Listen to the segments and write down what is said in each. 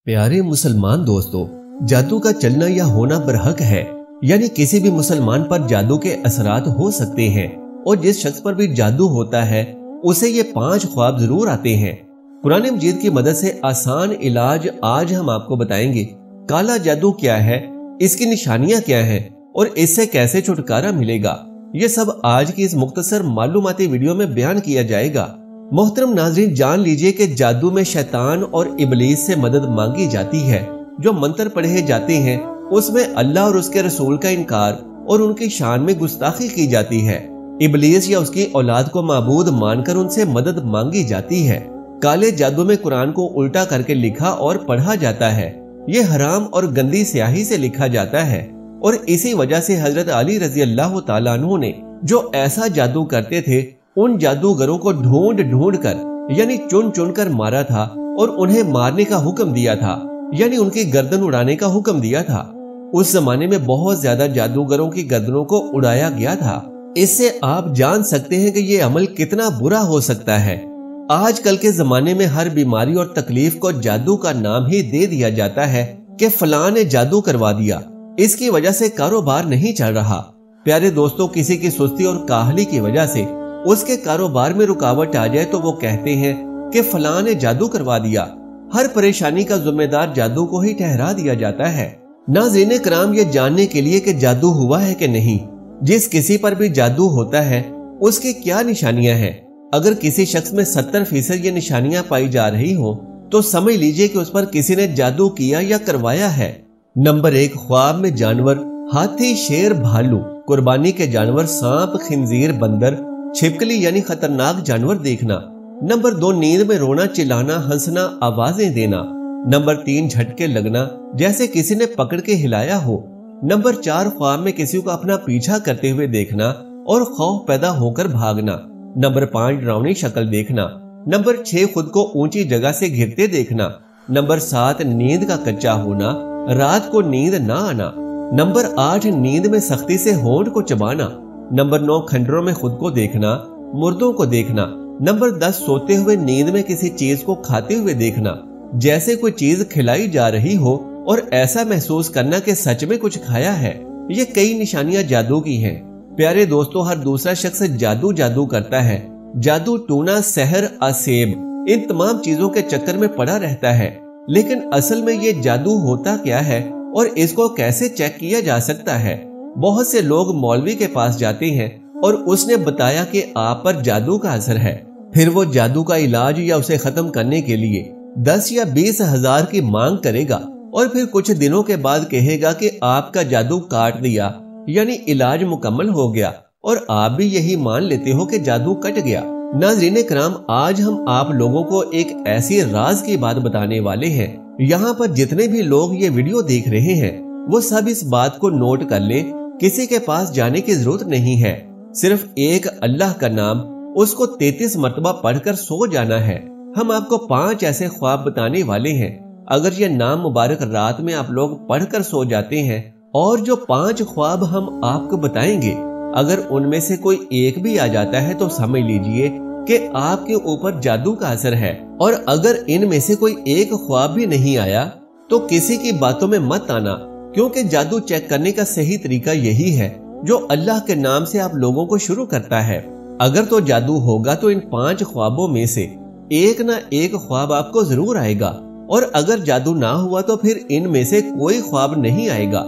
प्यारे मुसलमान दोस्तों, जादू का चलना या होना बरहक है, यानी किसी भी मुसलमान पर जादू के असरात हो सकते हैं और जिस शख्स पर भी जादू होता है उसे ये 5 ख्वाब जरूर आते हैं। कुरान मजीद की मदद से आसान इलाज आज हम आपको बताएंगे। काला जादू क्या है, इसकी निशानियां क्या हैं और इससे कैसे छुटकारा मिलेगा, ये सब आज की इस मुख्तसर मालूमाती वीडियो में बयान किया जाएगा। मोहतरम नाज़रीन, जान लीजिए कि जादू में शैतान और इबलीस से मदद मांगी जाती है। जो मंत्र पढ़े जाते हैं उसमें अल्लाह और उसके रसूल का इनकार और उनकी शान में गुस्ताखी की जाती है। इबलीस या उसकी औलाद को माबूद मानकर उनसे मदद मांगी जाती है। काले जादू में कुरान को उल्टा करके लिखा और पढ़ा जाता है। ये हराम और गंदी स्याही से लिखा जाता है और इसी वजह से हजरत अली रजी अल्लाह तआला अन्हु ने जो ऐसा जादू करते थे उन जादूगरों को ढूंढ ढूंढ कर यानी चुन चुन कर मारा था और उन्हें मारने का हुक्म दिया था, यानी उनकी गर्दन उड़ाने का हुक्म दिया था। उस जमाने में बहुत ज्यादा जादूगरों की गर्दनों को उड़ाया गया था। इससे आप जान सकते हैं कि ये अमल कितना बुरा हो सकता है। आजकल के जमाने में हर बीमारी और तकलीफ को जादू का नाम ही दे दिया जाता है कि फलां ने जादू करवा दिया, इसकी वजह से कारोबार नहीं चल रहा। प्यारे दोस्तों, किसी की सुस्ती और काहली की वजह से उसके कारोबार में रुकावट आ जाए तो वो कहते हैं कि फलां ने जादू करवा दिया। हर परेशानी का जिम्मेदार जादू को ही ठहरा दिया जाता है। नाज़रीन कराम, ये जानने के लिए कि जादू हुआ है कि नहीं, जिस किसी पर भी जादू होता है उसकी क्या निशानियां हैं। अगर किसी शख्स में 70% ये निशानियां पाई जा रही हो तो समझ लीजिए कि उस पर किसी ने जादू किया या करवाया है। नंबर 1, ख्वाब में जानवर हाथी, शेर, भालू, कुर्बानी के जानवर, सांप, खिंजीर, बंदर, छिपकली यानी खतरनाक जानवर देखना। नंबर 2, नींद में रोना, चिल्लाना, हंसना, आवाजें देना। नंबर 3, झटके लगना जैसे किसी ने पकड़ के हिलाया हो। नंबर 4, ख्वाब में किसी को अपना पीछा करते हुए देखना और खौफ पैदा होकर भागना। नंबर 5, डरावनी शक्ल देखना। नंबर 6, खुद को ऊंची जगह से गिरते देखना। नंबर 7, नींद का कच्चा होना, रात को नींद ना आना। नंबर 8, नींद में सख्ती से होंठ को चबाना। नंबर 9, खंडरों में खुद को देखना, मुर्दों को देखना। नंबर 10, सोते हुए नींद में किसी चीज को खाते हुए देखना, जैसे कोई चीज खिलाई जा रही हो और ऐसा महसूस करना कि सच में कुछ खाया है। ये कई निशानियां जादू की हैं। प्यारे दोस्तों, हर दूसरा शख्स जादू करता है। जादू टूना, सहर, असेब, इन तमाम चीजों के चक्कर में पड़ा रहता है। लेकिन असल में ये जादू होता क्या है और इसको कैसे चेक किया जा सकता है। बहुत से लोग मौलवी के पास जाते हैं और उसने बताया कि आप पर जादू का असर है। फिर वो जादू का इलाज या उसे खत्म करने के लिए 10 या 20 हजार की मांग करेगा और फिर कुछ दिनों के बाद कहेगा कि आपका जादू काट दिया, यानी इलाज मुकम्मल हो गया, और आप भी यही मान लेते हो कि जादू कट गया। नाज़रीन कराम, आज हम आप लोगों को एक ऐसी राज की बात बताने वाले हैं। यहाँ पर जितने भी लोग ये वीडियो देख रहे हैं वो सब इस बात को नोट कर लें, किसी के पास जाने की जरूरत नहीं है। सिर्फ एक अल्लाह का नाम, उसको 33 मरतबा पढ़कर सो जाना है। हम आपको 5 ऐसे ख्वाब बताने वाले हैं। अगर ये नाम मुबारक रात में आप लोग पढ़कर सो जाते हैं और जो 5 ख्वाब हम आपको बताएंगे, अगर उनमें से कोई एक भी आ जाता है तो समझ लीजिए कि आपके ऊपर जादू का असर है। और अगर इनमें से कोई एक ख्वाब भी नहीं आया तो किसी की बातों में मत आना, क्योंकि जादू चेक करने का सही तरीका यही है जो अल्लाह के नाम से आप लोगों को शुरू करता है। अगर तो जादू होगा तो इन 5 ख्वाबों में से एक ना एक ख्वाब आपको जरूर आएगा, और अगर जादू ना हुआ तो फिर इनमें से कोई ख्वाब नहीं आएगा।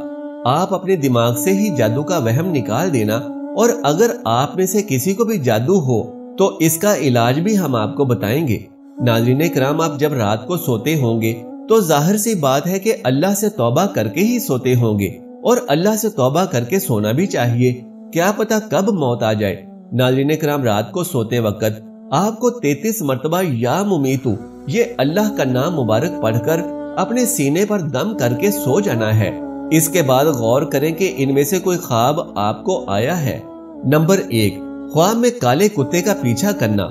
आप अपने दिमाग से ही जादू का वहम निकाल देना, और अगर आप में से किसी को भी जादू हो तो इसका इलाज भी हम आपको बताएंगे। नाज़रीन कराम, आप जब रात को सोते होंगे तो जाहिर सी बात है कि अल्लाह से तौबा करके ही सोते होंगे, और अल्लाह से तौबा करके सोना भी चाहिए। क्या पता कब मौत आ जाए। नाज़रीन कराम, रात को सोते वक्त आपको 33 मरतबा या मुमीतू, ये अल्लाह का नाम मुबारक पढ़कर अपने सीने पर दम करके सो जाना है। इसके बाद गौर करें कि इनमें से कोई ख्वाब आपको आया है। नंबर 1, ख्वाब में काले कुत्ते का पीछा करना।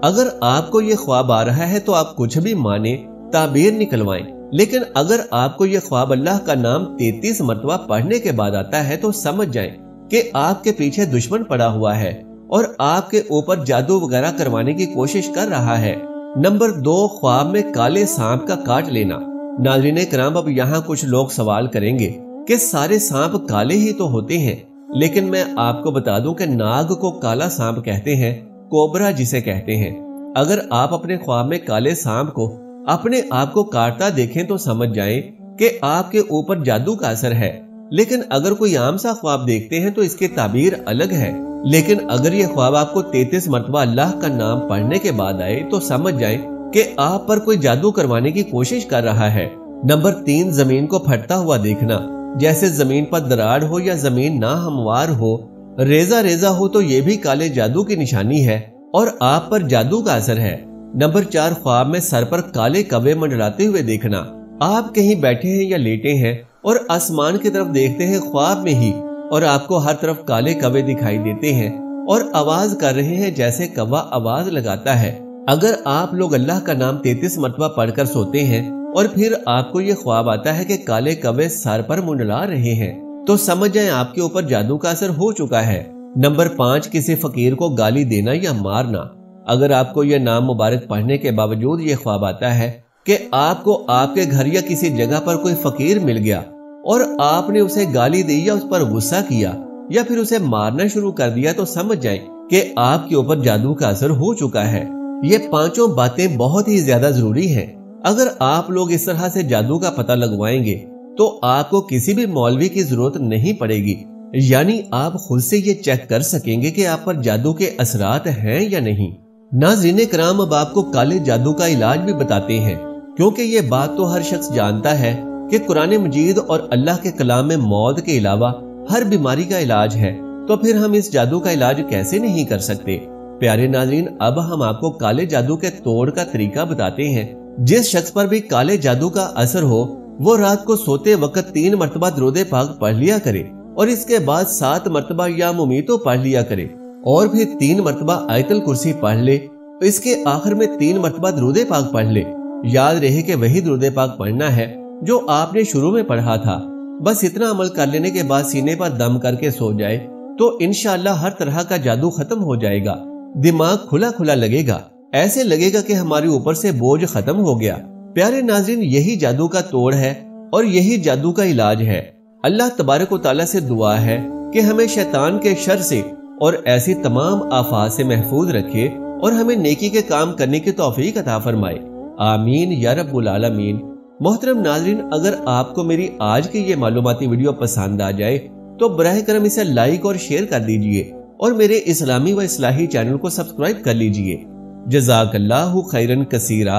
अगर आपको ये ख्वाब आ रहा है तो आप कुछ भी माने, ताबीर निकलवाएं। लेकिन अगर आपको ये ख्वाब अल्लाह का नाम 33 मरतबा पढ़ने के बाद आता है तो समझ जाएं कि आपके पीछे दुश्मन पड़ा हुआ है और आपके ऊपर जादू वगैरह करवाने की कोशिश कर रहा है। नंबर 2, ख्वाब में काले सांप का काट लेना। नाज़रीन करम, अब यहाँ कुछ लोग सवाल करेंगे कि सारे सांप काले ही तो होते हैं, लेकिन मैं आपको बता दूं कि नाग को काला सांप कहते हैं, कोबरा जिसे कहते हैं। अगर आप अपने ख्वाब में काले सांप को अपने आप को काटता देखें तो समझ जाएं कि आपके ऊपर जादू का असर है। लेकिन अगर कोई आम सा ख्वाब देखते हैं तो इसकी ताबीर अलग है। लेकिन अगर ये ख्वाब आपको 33 मरतबा अल्लाह का नाम पढ़ने के बाद आए तो समझ जाएं कि आप पर कोई जादू करवाने की कोशिश कर रहा है। नंबर 3, जमीन को फटता हुआ देखना, जैसे जमीन पर दरार हो या जमीन ना हमवार हो, रेजा रेजा हो, तो ये भी काले जादू की निशानी है और आप पर जादू का असर है। नंबर 4, ख्वाब में सर पर काले कौवे मंडराते हुए देखना। आप कहीं बैठे हैं या लेटे हैं और आसमान की तरफ देखते हैं ख्वाब में ही, और आपको हर तरफ काले कौवे दिखाई देते हैं और आवाज कर रहे हैं जैसे कौवा आवाज लगाता है। अगर आप लोग अल्लाह का नाम 33 मरतबा पढ़कर सोते हैं और फिर आपको ये ख्वाब आता है कि काले कौवे सर पर मुंडला रहे हैं, तो समझ जाएं आपके ऊपर जादू का असर हो चुका है। नंबर 5, किसी फकीर को गाली देना या मारना। अगर आपको यह नाम मुबारक पढ़ने के बावजूद ये ख्वाब आता है कि आपको आपके घर या किसी जगह पर कोई फकीर मिल गया और आपने उसे गाली दी या उस पर गुस्सा किया या फिर उसे मारना शुरू कर दिया, तो समझ जाएं कि आपके ऊपर जादू का असर हो चुका है। ये 5 बातें बहुत ही ज्यादा जरूरी हैं। अगर आप लोग इस तरह से जादू का पता लगवाएंगे तो आपको किसी भी मौलवी की जरूरत नहीं पड़ेगी, यानी आप खुद से ये चेक कर सकेंगे कि आप पर जादू के असरात हैं या नहीं। नाज़रीन कराम, अब आपको काले जादू का इलाज भी बताते हैं, क्योंकि ये बात तो हर शख्स जानता है कि कुरान मजीद और अल्लाह के कलाम में मौत के अलावा हर बीमारी का इलाज है, तो फिर हम इस जादू का इलाज कैसे नहीं कर सकते। प्यारे नाज़रीन, अब हम आपको काले जादू के तोड़ का तरीका बताते हैं। जिस शख्स पर भी काले जादू का असर हो वो रात को सोते वक्त 3 मरतबा दुरूद पाक पढ़ लिया करे और इसके बाद 7 मरतबा या मुमीतो पढ़ लिया करे और फिर 3 मरतबा आयतुल कुर्सी पढ़ ले। इसके आखिर में 3 मरतबा दुरूद पाक पढ़ ले। याद रहे कि वही दुरूद पाक पढ़ना है जो आपने शुरू में पढ़ा था। बस इतना अमल कर लेने के बाद सीने पर दम करके सो जाए तो इंशाअल्लाह हर तरह का जादू खत्म हो जाएगा। दिमाग खुला खुला लगेगा, ऐसे लगेगा कि हमारे ऊपर से बोझ खत्म हो गया। प्यारे नाज़रीन, यही जादू का तोड़ है और यही जादू का इलाज है। अल्लाह तबारक व तआला से दुआ है कि हमें शैतान के शर से और ऐसी तमाम आफात से महफूज रखे और हमें नेकी के काम करने की तौफीक अता फरमाए। आमीन या रब्बुल आलमीन। मोहतरम नाज़रीन, अगर आपको मेरी आज की ये मालूमाती वीडियो पसंद आ जाए तो बराह करम इसे लाइक और शेयर कर दीजिए और मेरे इस्लामी व इस्लाही चैनल को सब्सक्राइब कर लीजिए। जज़ाकल्लाहु खैरन कसीरा।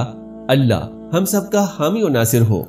अल्लाह हम सबका हामी और नासिर हो।